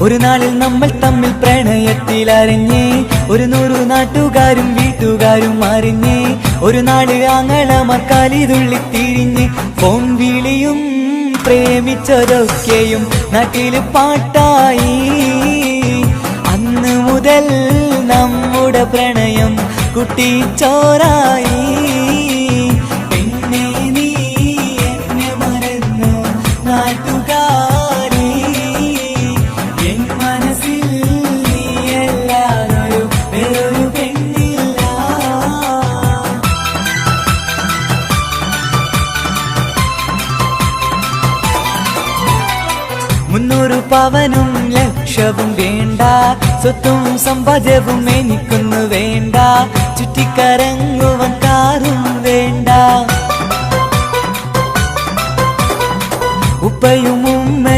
ഒരു നാളിൽ നമ്മൾ തമ്മിൽ പ്രണയത്തിലറിഞ്ഞേ, 100 നാട്ടുകാരും വീട്ടുകാരും അറിഞ്ഞേ. ഒരു നാള് ആങ്ങളമാർ കാലിതുള്ളിത്തിരിഞ്ഞ്, ഫോൺ വിളിയും പ്രേമിച്ചതൊക്കെയും നാട്ടില് പാട്ടായി. അന്ന് മുതൽ നമ്മുടെ പ്രണയം കുട്ടിച്ചോറായി. പിന്നെ നീ എന്നെ മറന്നു നാട്ടുകാരി, എൻ മനസ്സിൽ നീയല്ലാതൊരു വേറൊരു പെണ്ണില്ല. 300 പവനും ലക്ഷവും വേണ്ട, സ്വത്തും സമ്പാദ്യവും എനിക്കൊന്നു വേണ്ട, ചുറ്റിക്കറങ്ങുവാൻ കാറും വേണ്ട. ഉപ്പയും ഉമ്മ